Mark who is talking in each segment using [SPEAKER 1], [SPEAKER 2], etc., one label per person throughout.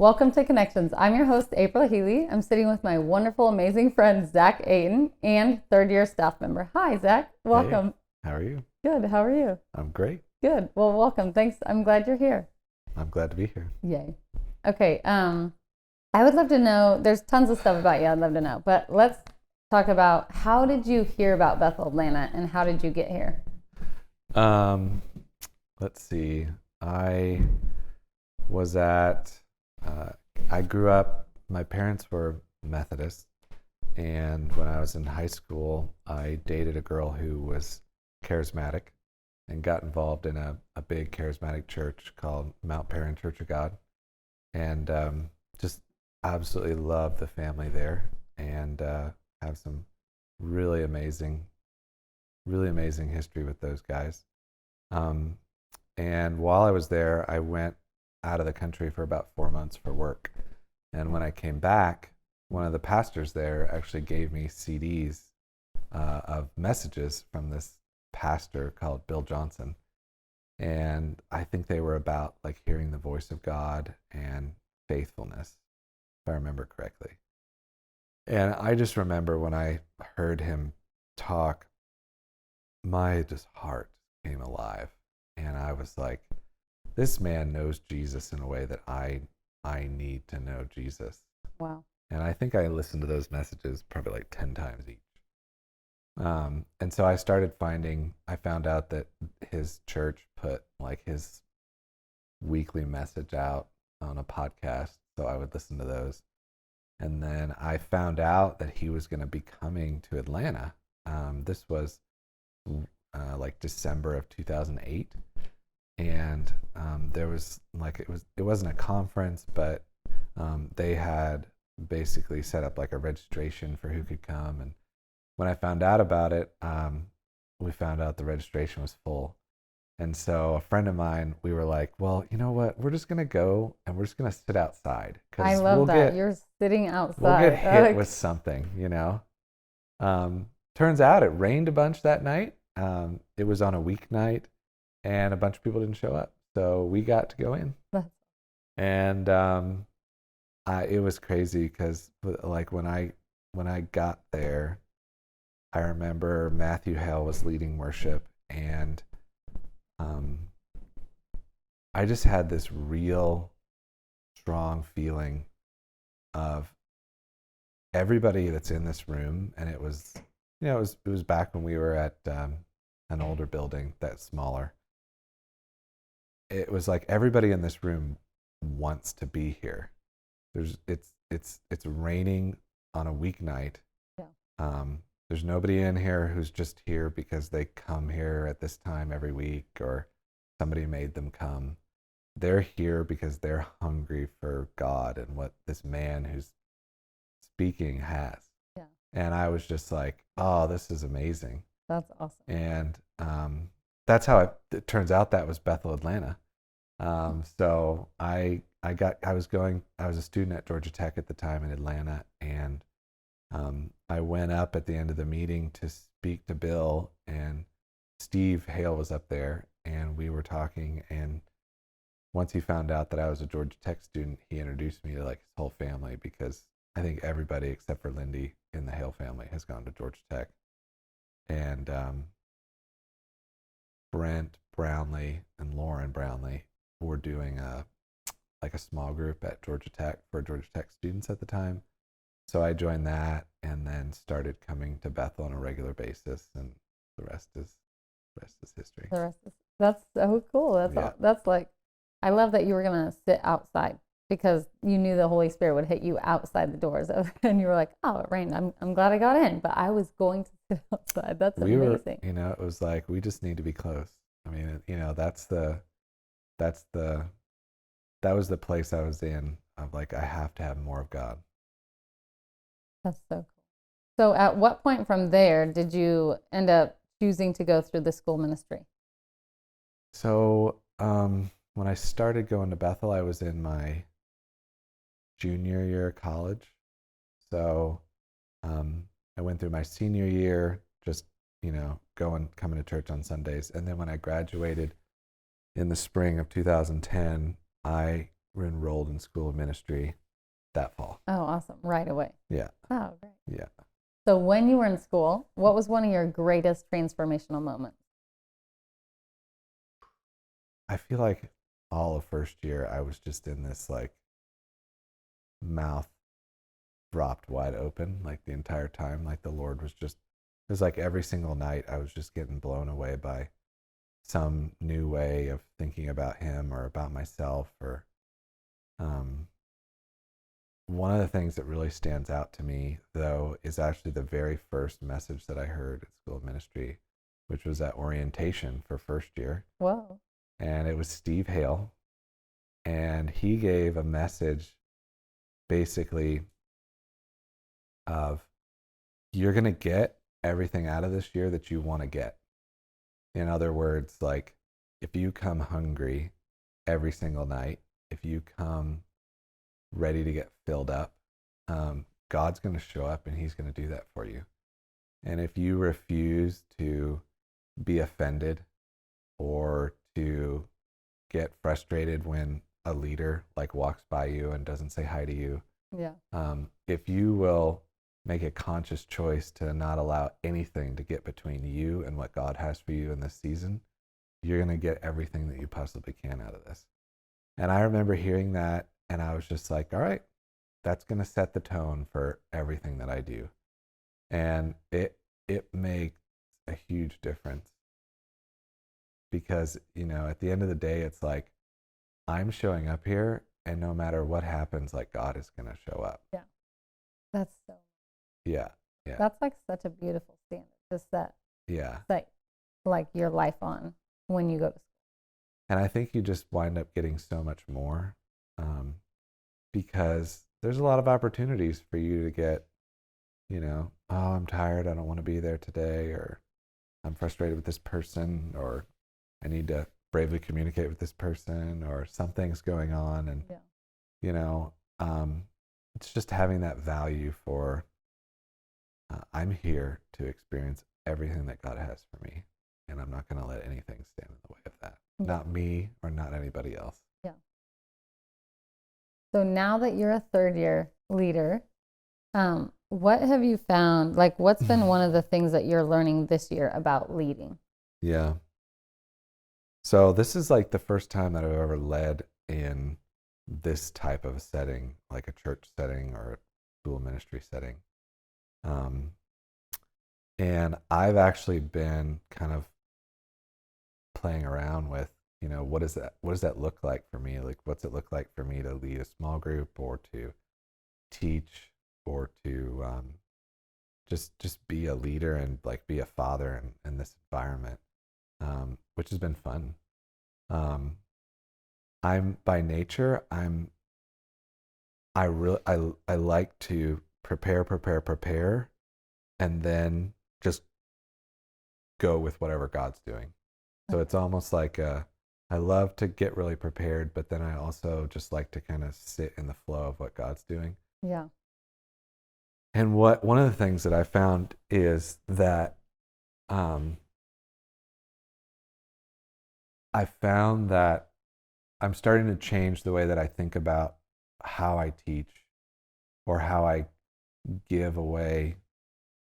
[SPEAKER 1] Welcome to Connections. I'm your host, April Healy. I'm sitting with my wonderful, amazing friend, Zach Aten, and third-year staff member. Hi, Zach. Welcome.
[SPEAKER 2] Hey, how are you?
[SPEAKER 1] Good. How are you?
[SPEAKER 2] I'm great.
[SPEAKER 1] Good. Well, welcome. Thanks. I'm glad you're here.
[SPEAKER 2] I'm glad to be here.
[SPEAKER 1] Yay. Okay. I would love to know, there's tons of stuff about you I'd love to know, but let's talk about how did you hear about Bethel, Atlanta, and how did you get here?
[SPEAKER 2] Let's see. I was I grew up, my parents were Methodist, and when I was in high school, I dated a girl who was charismatic and got involved in a big charismatic church called Mount Paran Church of God, and just absolutely love the family there, and have some really amazing history with those guys. And while I was there, I went out of the country for about 4 months for work. And when I came back, one of the pastors there actually gave me CDs of messages from this pastor called Bill Johnson. And I think they were about like hearing the voice of God and faithfulness, if I remember correctly. And I just remember when I heard him talk, my just heart came alive. And I was like, this man knows Jesus in a way that I need to know Jesus.
[SPEAKER 1] Wow.
[SPEAKER 2] And I think I listened to those messages probably like 10 times each. And so I found out that his church put like his weekly message out on a podcast. So I would listen to those. And then I found out that he was going to be coming to Atlanta. This was like December of 2008. And there was like, it wasn't a conference, but they had basically set up like a registration for who could come. And when I found out about it, we found out the registration was full. And so a friend of mine, we were like, well, you know what? We're just going to go and we're just going to sit outside.
[SPEAKER 1] I love that. You're sitting outside.
[SPEAKER 2] We'll get hit with something, you know? Turns out it rained a bunch that night. It was on a weeknight and a bunch of people didn't show up. So we got to go in. And it was crazy because like when I got there, I remember Matthew Hale was leading worship, and I just had this real strong feeling of everybody that's in this room. And it was, it was back when we were at an older building that's smaller. It was like everybody in this room wants to be here. It's raining on a weeknight. Yeah. There's nobody in here who's just here because they come here at this time every week or somebody made them come. They're here because they're hungry for God and what this man who's speaking has. Yeah. And I was just like, oh, this is amazing.
[SPEAKER 1] That's awesome.
[SPEAKER 2] And that's how it turns out that was Bethel, Atlanta. So I was a student at Georgia Tech at the time in Atlanta, and I went up at the end of the meeting to speak to Bill, and Steve Hale was up there, and we were talking, and once he found out that I was a Georgia Tech student, he introduced me to like his whole family, because I think everybody except for Lindy in the Hale family has gone to Georgia Tech. And Brent Brownlee and Lauren Brownlee were doing a small group at Georgia Tech for Georgia Tech students at the time. So I joined that and then started coming to Bethel on a regular basis, and the rest is history.
[SPEAKER 1] That's so cool. That's like, I love that you were gonna sit outside because you knew the Holy Spirit would hit you outside the doors and you were like, oh, it rained. I'm glad I got in, but I was going to sit outside. That's amazing.
[SPEAKER 2] It was like, we just need to be close. I mean, that was the place I was in of like, I have to have more of God.
[SPEAKER 1] That's so cool. So at what point from there did you end up choosing to go through the school ministry?
[SPEAKER 2] So when I started going to Bethel, I was in my junior year of college. So I went through my senior year, just, coming to church on Sundays. And then when I graduated in the spring of 2010, I enrolled in school of ministry that fall.
[SPEAKER 1] Oh, awesome. Right away.
[SPEAKER 2] Yeah.
[SPEAKER 1] Oh, great.
[SPEAKER 2] Yeah.
[SPEAKER 1] So when you were in school, what was one of your greatest transformational moments?
[SPEAKER 2] I feel like all of first year I was just in this like mouth dropped wide open like the entire time. Like the Lord was just, it was like every single night I was just getting blown away by some new way of thinking about him or about myself. Or one of the things that really stands out to me though is actually the very first message that I heard at School of Ministry, which was at orientation for first year.
[SPEAKER 1] Whoa.
[SPEAKER 2] And it was Steve Hale, and he gave a message basically of, you're going to get everything out of this year that you want to get. In other words, like if you come hungry every single night, if you come ready to get filled up, God's going to show up and he's going to do that for you. And if you refuse to be offended or to get frustrated when a leader like walks by you and doesn't say hi to you,
[SPEAKER 1] Yeah.
[SPEAKER 2] If you will make a conscious choice to not allow anything to get between you and what God has for you in this season, you're going to get everything that you possibly can out of this. And I remember hearing that, and I was just like, all right, that's going to set the tone for everything that I do. And it makes a huge difference, because, you know, at the end of the day, it's like, I'm showing up here, and no matter what happens, like God is going to show up.
[SPEAKER 1] Yeah. That's so.
[SPEAKER 2] Yeah. Yeah.
[SPEAKER 1] That's like such a beautiful standard to set.
[SPEAKER 2] Yeah.
[SPEAKER 1] Set like your life on when you go to school.
[SPEAKER 2] And I think you just wind up getting so much more, because there's a lot of opportunities for you to get, you know, oh, I'm tired, I don't want to be there today, or I'm frustrated with this person, or I need to bravely communicate with this person, or something's going on. And,
[SPEAKER 1] Yeah.
[SPEAKER 2] you know, it's just having that value for, I'm here to experience everything that God has for me, and I'm not going to let anything stand in the way of that.
[SPEAKER 1] Yeah.
[SPEAKER 2] Not me or not anybody else.
[SPEAKER 1] Yeah. So now that you're a third year leader, what have you found? Like, what's been one of the things that you're learning this year about leading?
[SPEAKER 2] Yeah. So this is like the first time that I've ever led in this type of a setting, like a church setting or a school ministry setting. And I've actually been kind of playing around with, you know, what does that look like for me? Like, what's it look like for me to lead a small group, or to teach, or to just be a leader and like be a father in this environment, which has been fun. I'm by nature, I like to prepare, and then just go with whatever God's doing. So it's almost like I love to get really prepared, but then I also just like to kind of sit in the flow of what God's doing.
[SPEAKER 1] Yeah.
[SPEAKER 2] And one of the things that I found is that I found that I'm starting to change the way that I think about how I teach, or how I give away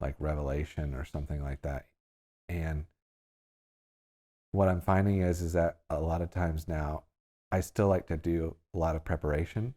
[SPEAKER 2] like revelation or something like that. And what I'm finding is that a lot of times now I still like to do a lot of preparation,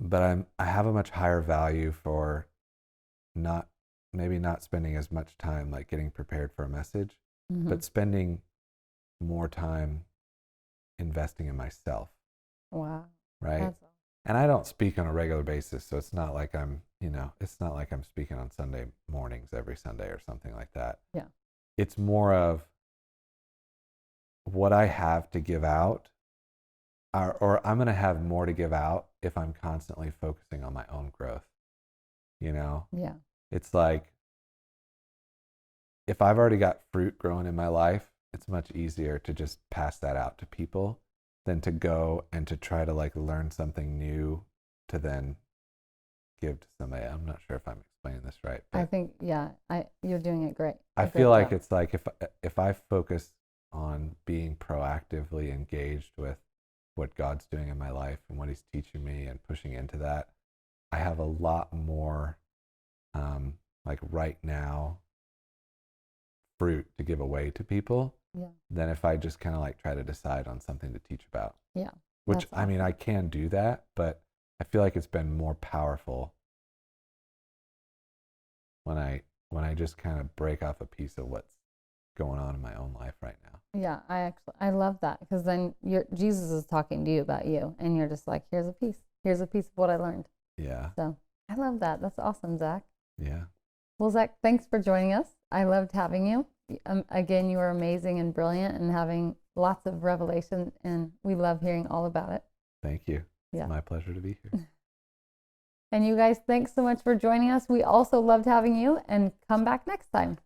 [SPEAKER 2] but I have a much higher value for maybe not spending as much time like getting prepared for a message, but spending more time investing in myself.
[SPEAKER 1] Wow.
[SPEAKER 2] Right.
[SPEAKER 1] That's awesome.
[SPEAKER 2] And I don't speak on a regular basis, so it's not like I'm speaking on Sunday mornings every Sunday or something like that.
[SPEAKER 1] Yeah.
[SPEAKER 2] It's more of what I have to give out, or I'm going to have more to give out if I'm constantly focusing on my own growth. You know?
[SPEAKER 1] Yeah.
[SPEAKER 2] It's like, if I've already got fruit growing in my life, it's much easier to just pass that out to people than to go and to try to like learn something new to then give to somebody. I'm not sure if I'm explaining this right.
[SPEAKER 1] I think, yeah, you're doing it great.
[SPEAKER 2] I feel like it's like if I focus on being proactively engaged with what God's doing in my life and what he's teaching me and pushing into that, I have a lot more like right now fruit to give away to people than if I just kind of like try to decide on something to teach about.
[SPEAKER 1] Yeah.
[SPEAKER 2] Which I mean, I can do that, but I feel like it's been more powerful when I just kind of break off a piece of what's going on in my own life right now.
[SPEAKER 1] Yeah, I love that, because then Jesus is talking to you about you, and you're just like, here's a piece of what I learned.
[SPEAKER 2] Yeah.
[SPEAKER 1] So I love that. That's awesome, Zach.
[SPEAKER 2] Yeah.
[SPEAKER 1] Well, Zach, thanks for joining us. I loved having you. Again, you are amazing and brilliant and having lots of revelation, and we love hearing all about it.
[SPEAKER 2] Thank you. It's my pleasure to be here.
[SPEAKER 1] And you guys, thanks so much for joining us. We also loved having you, and come back next time.